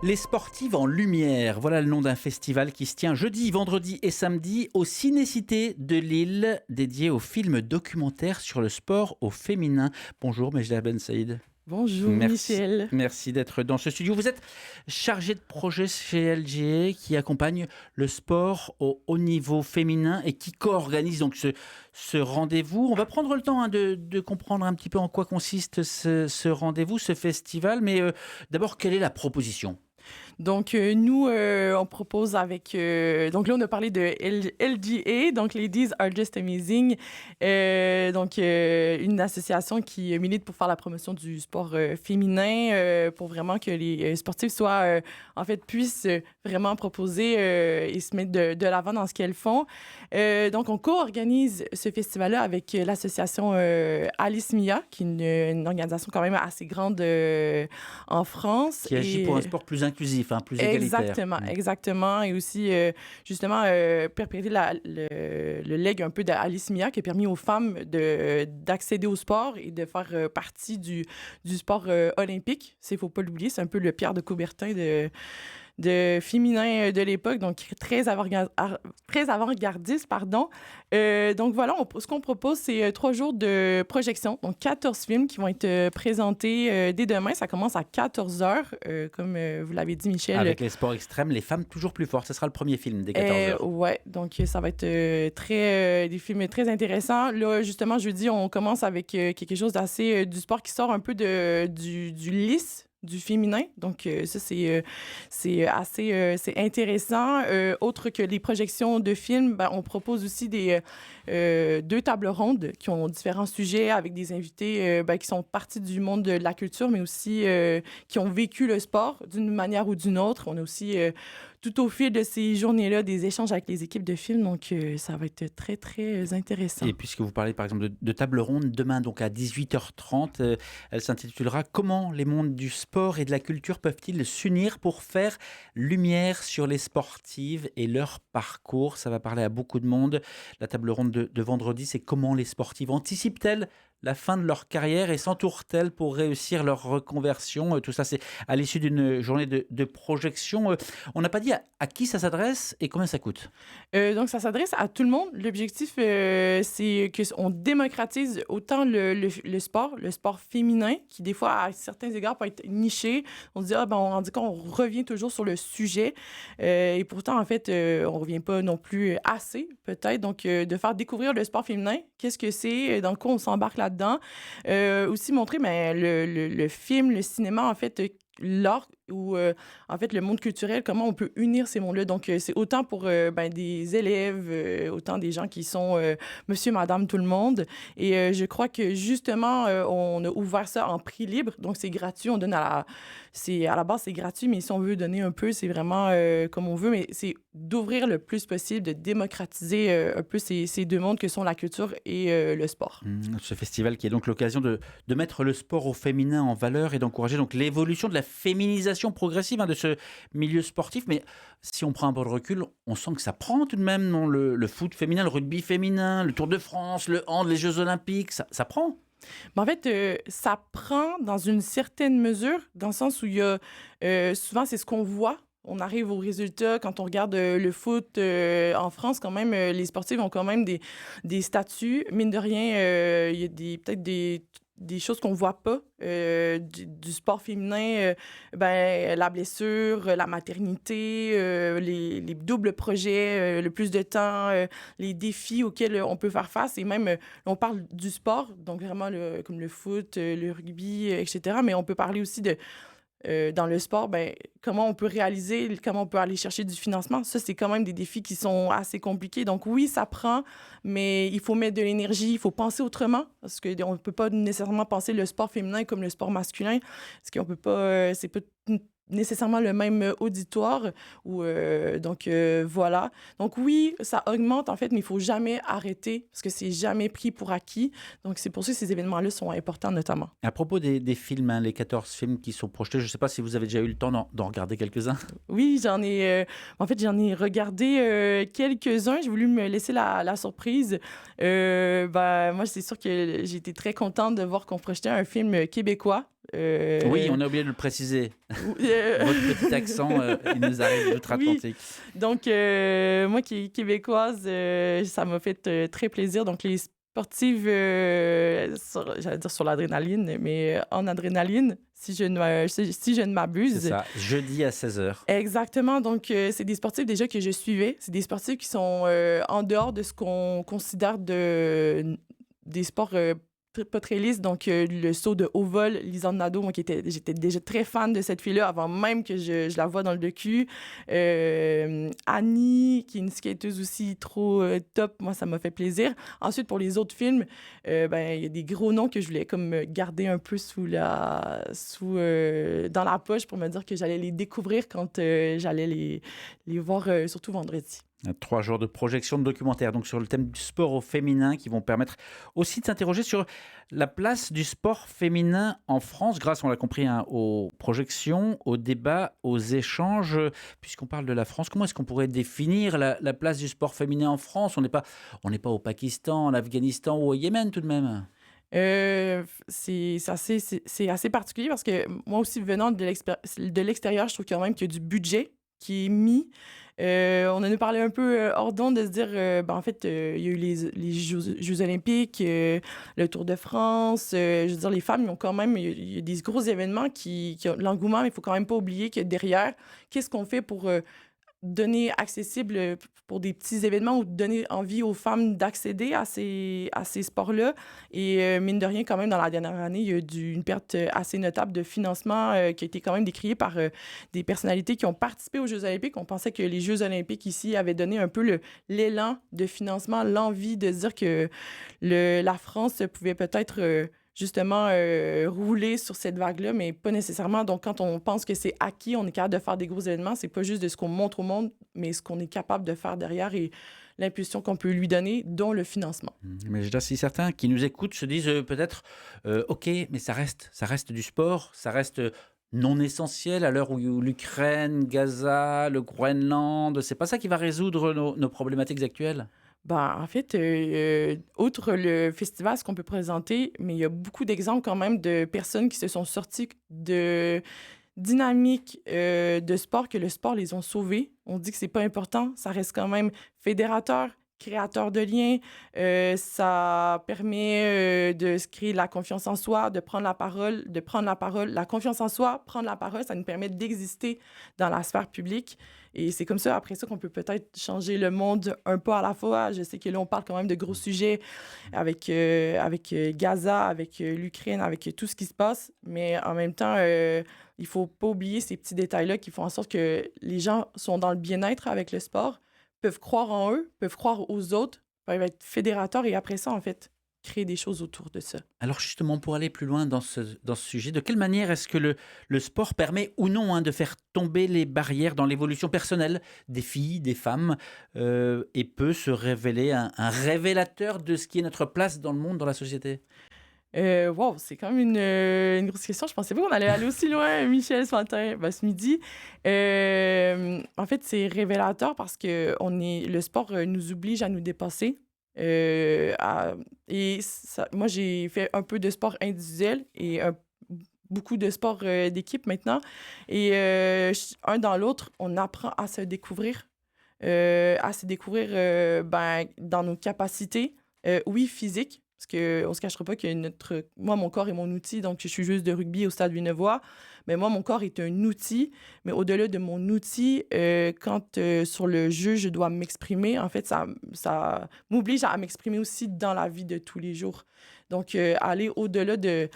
Les sportives en lumière, voilà le nom d'un festival qui se tient jeudi, vendredi et samedi au Ciné-Cité de Lille, dédié aux films documentaires sur le sport au féminin. Bonjour Mejda Ben Saïd. Bonjour Merci, Michel. merci d'être dans ce studio. Vous êtes chargé de projet chez LGA qui accompagne le sport au haut niveau féminin et qui co-organise donc ce rendez-vous. On va prendre le temps de comprendre un petit peu en quoi consiste ce rendez-vous, ce festival. Mais d'abord, quelle est la proposition ? Donc, nous, on propose avec... donc là, on a parlé de LGA, donc Ladies Are Just Amazing. Une association qui milite pour faire la promotion du sport féminin, pour vraiment que les sportifs soient, en fait, puissent vraiment proposer et se mettre de l'avant dans ce qu'elles font. Donc, on co-organise ce festival-là avec l'association Alice Mia, qui est une organisation quand même assez grande en France. Qui agit pour un sport plus inclusif, plus égalitaire. Exactement. Et aussi, justement, perpétuer le legs un peu d'Alice Mia qui a permis aux femmes d'accéder au sport et de faire partie du sport olympique. Il ne faut pas l'oublier, c'est un peu le Pierre de Coubertin de féminin de l'époque, donc très avant-gardiste, pardon. Donc voilà, ce qu'on propose, c'est 3 jours de projection, donc 14 films qui vont être présentés dès demain. Ça commence à 14 heures, comme vous l'avez dit, Michel. Avec les sports extrêmes, les femmes toujours plus fortes. Ce sera le premier film dès 14 heures. Ouais, donc ça va être des films très intéressants. Là, justement, jeudi, on commence avec quelque chose d'assez du sport qui sort un peu du lisse, du féminin. Donc, ça, c'est assez c'est intéressant. Autre que les projections de films, on propose aussi 2 tables rondes qui ont différents sujets avec des invités qui sont partis du monde de la culture, mais aussi qui ont vécu le sport d'une manière ou d'une autre. On a aussi, tout au fil de ces journées-là, des échanges avec les équipes de films. Donc, ça va être très, très intéressant. Et puisque vous parlez, par exemple, de table ronde, demain, donc à 18h30, elle s'intitulera « Comment les mondes du sport et de la culture peuvent-ils s'unir pour faire lumière sur les sportives et leur parcours ?» Ça va parler à beaucoup de monde. La table ronde de vendredi, c'est comment les sportives anticipent-elles la fin de leur carrière et s'entourent-elles pour réussir leur reconversion. Tout ça, c'est à l'issue d'une journée de projection. On n'a pas dit à qui ça s'adresse et combien ça coûte. Donc, ça s'adresse à tout le monde. L'objectif, c'est qu'on démocratise autant le sport féminin, qui des fois, à certains égards, peut être niché. On se dit, on dit qu'on revient toujours sur le sujet. Et pourtant, en fait, on ne revient pas non plus assez, peut-être. Donc, de faire découvrir le sport féminin, qu'est-ce que c'est, dans quoi on s'embarque là-dedans. Aussi montrer le film, le cinéma, en fait, l'art ou en fait le monde culturel, comment on peut unir ces mondes-là. Donc c'est autant pour des élèves, autant des gens qui sont monsieur, madame, tout le monde. Et je crois que justement on a ouvert ça en prix libre, donc c'est gratuit. On donne à la base c'est gratuit, mais si on veut donner un peu, c'est vraiment comme on veut, mais c'est d'ouvrir le plus possible, de démocratiser un peu ces 2 mondes que sont la culture et le sport. Ce festival qui est donc l'occasion de mettre le sport au féminin en valeur et d'encourager donc l'évolution de la féminisation progressive de ce milieu sportif. Mais si on prend un peu de recul, on sent que ça prend tout de même, non, le foot féminin, le rugby féminin, le Tour de France, le hand, les Jeux Olympiques, ça prend. En fait, ça prend dans une certaine mesure, dans le sens où il y a souvent, c'est ce qu'on voit. On arrive aux résultats quand on regarde le foot en France, quand même, les sportifs ont quand même des statuts. Mine de rien, il y a peut-être des choses qu'on voit pas du sport féminin, la blessure, la maternité, les doubles projets, le plus de temps, les défis auxquels on peut faire face. Et même, on parle du sport, donc vraiment comme le foot, le rugby, etc. Mais on peut parler aussi dans le sport, comment on peut réaliser, comment on peut aller chercher du financement. Ça, c'est quand même des défis qui sont assez compliqués. Donc oui, ça prend, mais il faut mettre de l'énergie, il faut penser autrement, parce qu'on ne peut pas nécessairement penser le sport féminin comme le sport masculin, parce qu'on peut pas, c'est pas nécessairement le même auditoire. Voilà. Donc oui, ça augmente en fait, mais il ne faut jamais arrêter parce que c'est jamais pris pour acquis. Donc c'est pour ça que ces événements-là sont importants notamment. À propos des films, les 14 films qui sont projetés, je ne sais pas si vous avez déjà eu le temps d'en regarder quelques-uns. Oui, j'en ai regardé quelques-uns. J'ai voulu me laisser la surprise. Moi, c'est sûr que j'ai été très contente de voir qu'on projetait un film québécois. Oui, on a oublié de le préciser. ou- euh, Votre petit accent, il nous arrive oui, d'outre-Atlantique. donc moi qui est québécoise, ça m'a fait très plaisir. Donc les sportives, j'allais dire sur l'adrénaline, mais en adrénaline, si je ne C'est m'abuse. ça, jeudi à 16 heures. Exactement. Donc, c'est des sportifs déjà que je suivais. C'est des sportifs qui sont en dehors de ce qu'on considère des sports pas très lisses. Donc, le saut de haut vol, Lisanne Nadeau, moi, j'étais déjà très fan de cette fille-là avant même que je la voie dans le docu. Annie, qui est une skateuse aussi trop top, moi, ça m'a fait plaisir. Ensuite, pour les autres films, ben, il y a des gros noms que je voulais comme garder un peu dans la poche pour me dire que j'allais les découvrir quand j'allais les voir, surtout vendredi. 3 jours de projection de documentaires donc sur le thème du sport au féminin qui vont permettre aussi de s'interroger sur la place du sport féminin en France grâce, on l'a compris, hein, aux projections, aux débats, aux échanges. Puisqu'on parle de la France, comment est-ce qu'on pourrait définir la place du sport féminin en France? On n'est pas au Pakistan, en Afghanistan ou au Yémen tout de même. C'est assez particulier parce que moi aussi, venant de l'extérieur, je trouve quand même qu'il y a du budget qui est mis. On en a parlé un peu hors d'onde de se dire, ben, en fait, il y a eu les Jeux olympiques, le Tour de France. Je veux dire, les femmes, ils ont quand même, il y a des gros événements qui ont l'engouement, mais il faut quand même pas oublier que derrière, qu'est-ce qu'on fait pour donner accessible pour des petits événements ou donner envie aux femmes d'accéder à ces sports-là. Et mine de rien, quand même, dans la dernière année, il y a eu une perte assez notable de financement qui a été quand même décriée par des personnalités qui ont participé aux Jeux olympiques. On pensait que les Jeux olympiques ici avaient donné un peu l'élan de financement, l'envie de se dire que la France pouvait peut-être justement rouler sur cette vague-là, mais pas nécessairement. Donc, quand on pense que c'est acquis, on est capable de faire des gros événements, c'est pas juste de ce qu'on montre au monde, mais ce qu'on est capable de faire derrière et l'impulsion qu'on peut lui donner, dont le financement. Mais je veux dire, si certains qui nous écoutent se disent peut-être, ok, mais ça reste du sport, ça reste non essentiel à l'heure où l'Ukraine, Gaza, le Groenland, c'est pas ça qui va résoudre nos problématiques actuelles. Ben, en fait, outre le festival, ce qu'on peut présenter, mais il y a beaucoup d'exemples quand même de personnes qui se sont sorties de dynamiques de sport, que le sport les ont sauvés. On dit que c'est pas important, ça reste quand même fédérateur, créateur de liens. Ça permet de se créer de la confiance en soi, de prendre la parole, La confiance en soi, prendre la parole, ça nous permet d'exister dans la sphère publique. Et c'est comme ça, après ça, qu'on peut peut-être changer le monde un pas à la fois. Je sais que là, on parle quand même de gros sujets avec Gaza, avec l'Ukraine, avec tout ce qui se passe. Mais en même temps, il faut pas oublier ces petits détails-là qui font en sorte que les gens sont dans le bien-être avec le sport, peuvent croire en eux, peuvent croire aux autres, peuvent être fédérateurs et après ça, en fait, créer des choses autour de ça. Alors justement, pour aller plus loin dans ce sujet, de quelle manière est-ce que le sport permet ou non, hein, de faire tomber les barrières dans l'évolution personnelle des filles, des femmes, et peut se révéler un révélateur de ce qui est notre place dans le monde, dans la société? Wow, c'est quand même une grosse question. Je pensais pas qu'on allait aller aussi loin, Michel, ce matin, ben, ce midi. En fait, c'est révélateur parce que le sport nous oblige à nous dépasser. Euh, à- Moi, j'ai fait un peu de sport individuel et beaucoup de sport d'équipe maintenant. Et un dans l'autre, on apprend à se découvrir ben, dans nos capacités, oui, physiques, parce qu'on ne se cachera pas que moi, mon corps est mon outil, donc je suis joueuse de rugby au Stade Villeneuvois, mais moi, mon corps est un outil, mais au-delà de mon outil, quand sur le jeu, je dois m'exprimer, en fait, ça m'oblige à m'exprimer aussi dans la vie de tous les jours. Donc, aller au-delà de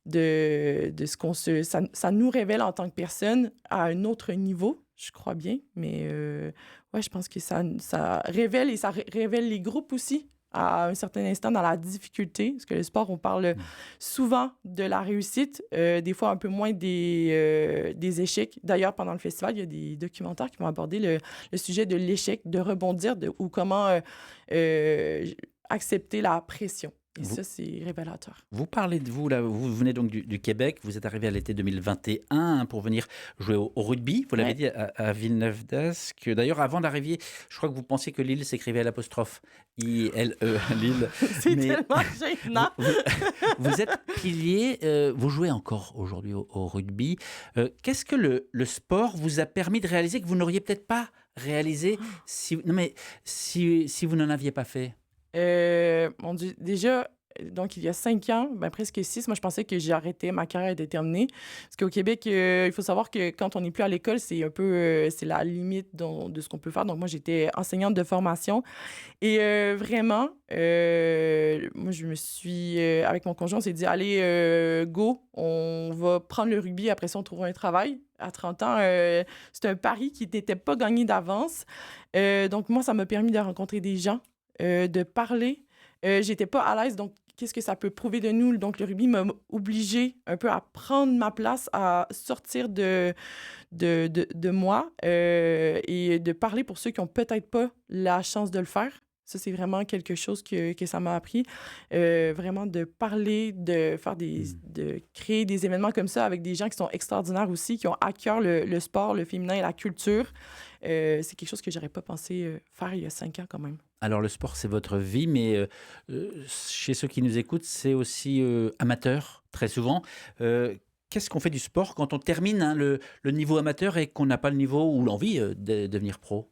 ce ça nous révèle en tant que personne à un autre niveau, je crois bien. Mais ouais, je pense que ça révèle et révèle les groupes aussi à un certain instant dans la difficulté. Parce que le sport, on parle souvent de la réussite, des fois un peu moins des échecs. D'ailleurs, pendant le festival, il y a des documentaires qui vont aborder le sujet de l'échec, de rebondir ou comment euh, accepter la pression. Et Vous ça, c'est révélateur. vous parlez de vous là, vous venez donc du Québec, vous êtes arrivé à l'été 2021, hein, pour venir jouer au rugby, vous l'avez Ouais, dit à Villeneuve-d'Ascq. D'ailleurs avant d'arriver, je crois que vous pensiez que Lille s'écrivait à l'apostrophe, I-L-E, Lille. c'est Mais tellement vous gênant. vous vous êtes pilier, vous jouez encore aujourd'hui au rugby. Qu'est-ce que le sport vous a permis de réaliser que vous n'auriez peut-être pas réalisé si non mais si vous n'en aviez pas fait? Mon Dieu, déjà, donc il y a 5 ans, ben, presque 6, moi, je pensais que j'ai arrêté, ma carrière était terminée. Parce qu'au Québec, il faut savoir que quand on n'est plus à l'école, c'est un peu, c'est la limite de ce qu'on peut faire. Donc moi, j'étais enseignante de formation et vraiment, moi, je me suis, avec mon conjoint, on s'est dit: «Allez, go, on va prendre le rugby, après ça, on trouvera un travail». À 30 ans, c'était un pari qui n'était pas gagné d'avance. Donc moi, ça m'a permis de rencontrer des gens, de parler. J'étais pas à l'aise, donc qu'est-ce que ça peut prouver de nous? Donc le rugby m'a obligée un peu à prendre ma place, à sortir de moi, et de parler pour ceux qui ont peut-être pas la chance de le faire. Ça, c'est vraiment quelque chose que ça m'a appris. Vraiment de parler, de faire Mmh. de créer des événements comme ça avec des gens qui sont extraordinaires aussi, qui ont à cœur le sport, le féminin et la culture. C'est quelque chose que j'aurais pas pensé, faire il y a 5 ans quand même. Alors le sport, c'est votre vie, mais chez ceux qui nous écoutent, c'est aussi, amateur, très souvent. Qu'est-ce qu'on fait du sport quand on termine, hein, le niveau amateur et qu'on n'a pas le niveau ou l'envie, de devenir pro?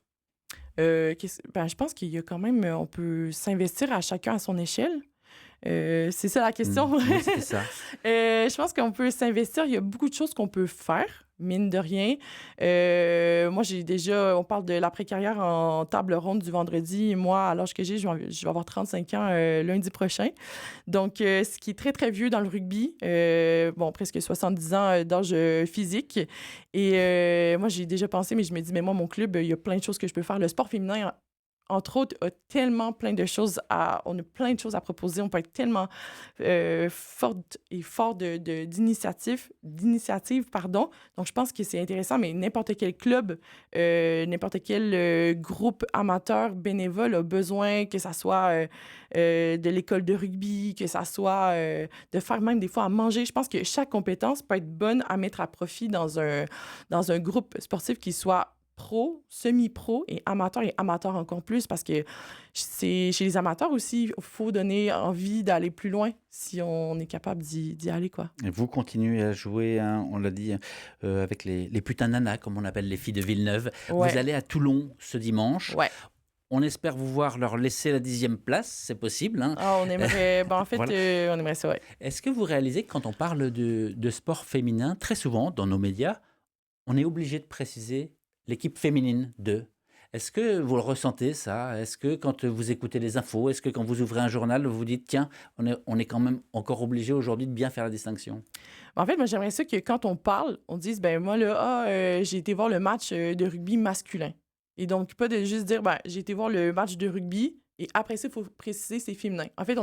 Je pense qu'il y a quand même, on peut s'investir à chacun à son échelle. C'est ça la Mmh. question? Oui, c'était ça. Je pense qu'on peut s'investir. Il y a beaucoup de choses qu'on peut faire, mine de rien. Moi, on parle de l'après-carrière en table ronde du vendredi. Moi, à l'âge que j'ai, je vais avoir 35 ans lundi prochain. Donc, ce qui est très, très vieux dans le rugby. Bon, presque 70 ans d'âge physique. Et moi, j'ai déjà pensé, mais je me dis, mais moi, mon club, il y a plein de choses que je peux faire. Le sport féminin, entre autres, a tellement plein de choses on a plein de choses à proposer. On peut être tellement forte et fort d'initiative, pardon. Donc, je pense que c'est intéressant, mais n'importe quel club, n'importe quel groupe amateur, bénévole a besoin, que ça soit de l'école de rugby, que ça soit de faire même des fois à manger. Je pense que chaque compétence peut être bonne à mettre à profit dans un groupe sportif qui soit pro, semi-pro et amateur encore plus parce que c'est chez les amateurs aussi, il faut donner envie d'aller plus loin si on est capable d'y aller, quoi. Et vous continuez à jouer, hein, on l'a dit, avec les putains nanas, comme on appelle les filles de Villeneuve. Vous Ouais, allez à Toulon ce dimanche. ouais. On espère vous voir leur laisser la 10e place, c'est possible, hein. Ah, on aimerait, ben, en fait, Voilà. on aimerait ça, ouais. Est-ce que vous réalisez que quand on parle de sport féminin, très souvent dans nos médias, on est obligé de préciser l'équipe féminine de. Est-ce que vous le ressentez ça? Est-ce que quand vous écoutez les infos, est-ce que quand vous ouvrez un journal, vous vous dites: «Tiens, on est quand même encore obligé aujourd'hui de bien faire la distinction»? En fait, moi, j'aimerais ça que quand on parle, on dise, ben moi, là, j'ai été voir le match de rugby masculin. Et donc, pas de juste dire, ben, j'ai été voir le match de rugby. Et après ça, il faut préciser c'est féminin. En fait,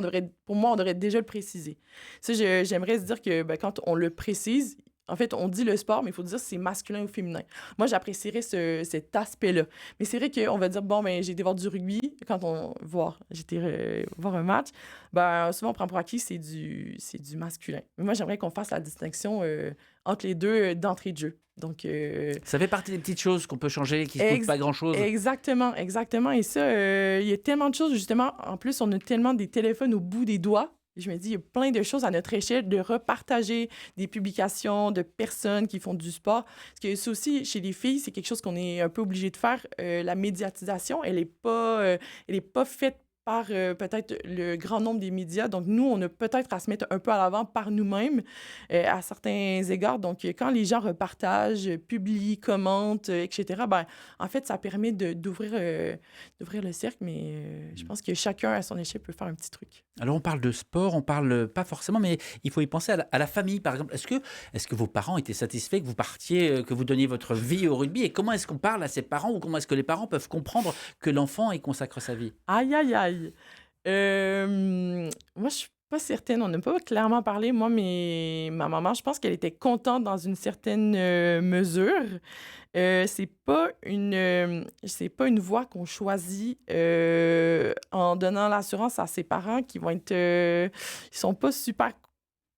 pour moi, on devrait déjà le préciser. Ça, j'aimerais se dire que ben, quand on le précise, en fait, on dit le sport, mais il faut dire si c'est masculin ou féminin. Moi, j'apprécierais cet aspect-là. Mais c'est vrai qu'on va dire, bon, ben, j'ai été voir du rugby. Quand j'ai été voir un match, ben, souvent, on prend pour acquis c'est du masculin. Mais moi, j'aimerais qu'on fasse la distinction entre les deux d'entrée de jeu. Donc, Ça fait partie des petites choses qu'on peut changer, qui ne coûtent ex- pas grand-chose. exactement, exactement. Et ça, il y a tellement de choses, justement. En plus, on a tellement des téléphones au bout des doigts. Je me dis, il y a plein de choses à notre échelle de repartager des publications de personnes qui font du sport. Parce que ça aussi, chez les filles, c'est quelque chose qu'on est un peu obligé de faire. La médiatisation, elle est pas faite par peut-être le grand nombre des médias. Donc, nous, on a peut-être à se mettre un peu à l'avant par nous-mêmes à certains égards. Donc, quand les gens repartagent, publient, commentent, etc., ben, en fait, ça permet d'ouvrir le cercle. Mais je pense que chacun, à son échelle, peut faire un petit truc. Alors on parle de sport, on parle pas forcément, mais il faut y penser à la famille, par exemple. Est-ce que vos parents étaient satisfaits que vous partiez, que vous donniez votre vie au rugby? Et comment est-ce qu'on parle à ses parents ou comment est-ce que les parents peuvent comprendre que l'enfant y consacre sa vie? Aïe, aïe, aïe. Moi, Pas certaine, on n'a pas clairement parlé. Moi, ma maman, je pense qu'elle était contente dans une certaine, mesure. C'est pas une voie qu'on choisit, en donnant l'assurance à ses parents qui vont être, ils sont pas super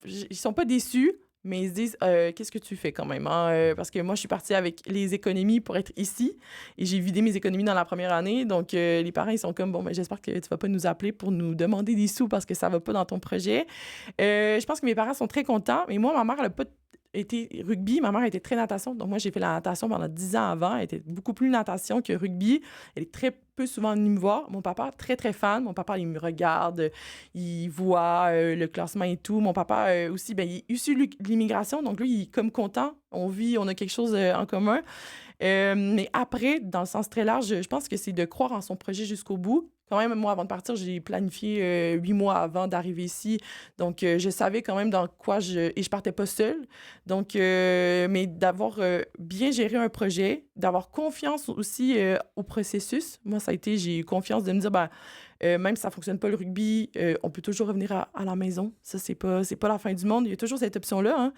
ils sont pas déçus, mais ils se disent: Qu'est-ce que tu fais quand même, hein?» Parce que moi, je suis partie avec les économies pour être ici et j'ai vidé mes économies dans la première année. Donc, les parents, ils sont comme: «Bon, ben, j'espère que tu vas pas nous appeler pour nous demander des sous parce que ça va pas dans ton projet». Je pense que mes parents sont très contents, mais moi, ma mère, elle a pas été rugby. Ma mère était très natation. Donc, moi, j'ai fait la natation pendant 10 ans avant. Elle était beaucoup plus natation que rugby. Elle est très peu souvent venue me voir. Mon papa, très, très fan. Mon papa, il me regarde, il voit le classement et tout. Mon papa aussi, ben, il est issu de l'immigration. Donc, lui, il est comme content. On a quelque chose en commun. Mais après, dans le sens très large, je pense que c'est de croire en son projet jusqu'au bout. Quand même, moi, avant de partir, j'ai planifié 8 mois avant d'arriver ici. Donc, je savais quand même dans quoi et je partais pas seule. Donc, mais d'avoir bien géré un projet, d'avoir confiance aussi au processus. Moi, ça a été, j'ai eu confiance de me dire, ben, même si ça fonctionne pas le rugby, on peut toujours revenir à la maison. Ça, c'est pas la fin du monde. Il y a toujours cette option-là, hein.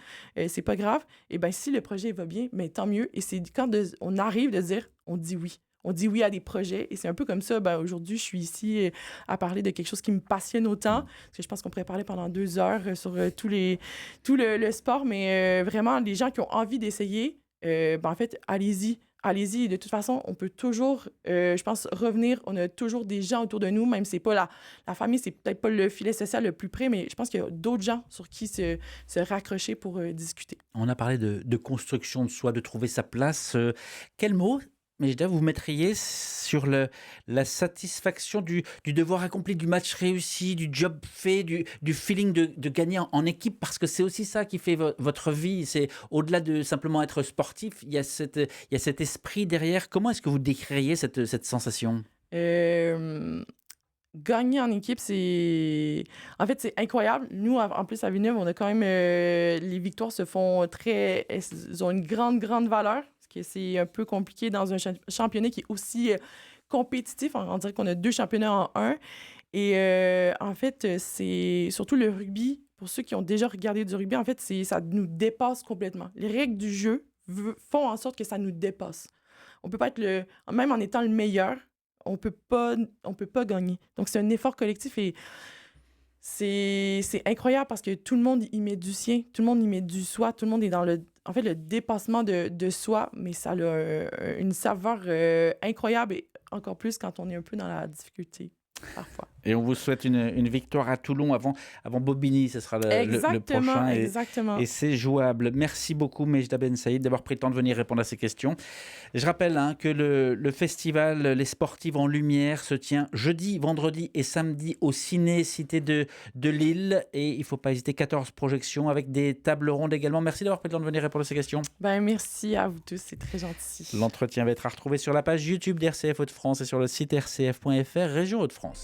C'est pas grave. Et ben si le projet va bien, mais tant mieux. Et c'est quand on arrive de dire, on dit oui. On dit oui à des projets. Et c'est un peu comme ça. Ben, aujourd'hui, je suis ici à parler de quelque chose qui me passionne autant. Parce que je pense qu'on pourrait parler pendant 2 heures sur tout le sport. Mais vraiment, les gens qui ont envie d'essayer, ben, en fait, allez-y. Allez-y. De toute façon, on peut toujours, je pense, revenir. On a toujours des gens autour de nous, même si c'est pas la famille, c'est peut-être pas le filet social le plus près, mais je pense qu'il y a d'autres gens sur qui se raccrocher pour discuter. On a parlé de construction de soi, de trouver sa place. Quel mot, Mejda, vous mettriez sur la satisfaction du devoir accompli, du match réussi, du job fait, du feeling de gagner en équipe? Parce que c'est aussi ça qui fait votre vie. C'est au-delà de simplement être sportif, il y a cet esprit derrière. Comment est-ce que vous décririez cette sensation? Euh, Gagner en équipe, en fait, c'est incroyable. Nous, en plus, à Villeneuve, on a quand même... les victoires se font très... Elles ont une grande, grande valeur. Parce que c'est un peu compliqué dans un championnat qui est aussi compétitif. On dirait qu'on a 2 championnats en un. Et en fait, c'est surtout le rugby. Pour ceux qui ont déjà regardé du rugby, en fait, ça nous dépasse complètement. Les règles du jeu font en sorte que ça nous dépasse. On peut pas être même en étant le meilleur, on peut pas gagner. Donc c'est un effort collectif et c'est incroyable parce que tout le monde y met du sien, tout le monde y met du soi, tout le monde est dans le dépassement de soi, mais ça a une saveur incroyable et encore plus quand on est un peu dans la difficulté parfois. Et on vous souhaite une victoire à Toulon avant Bobigny, ce sera le prochain. Exactement. Et c'est jouable. Merci beaucoup, Mejda Ben Saïd, d'avoir pris le temps de venir répondre à ces questions. Je rappelle que le festival Les Sportives en Lumière se tient jeudi, vendredi et samedi au Ciné Cité de Lille. Et il ne faut pas hésiter, 14 projections avec des tables rondes également. Merci d'avoir pris le temps de venir répondre à ces questions. Ben, merci à vous tous, c'est très gentil. L'entretien va être à retrouver sur la page YouTube d'RCF Hauts-de-France et sur le site rcf.fr, Région Hauts-de-France.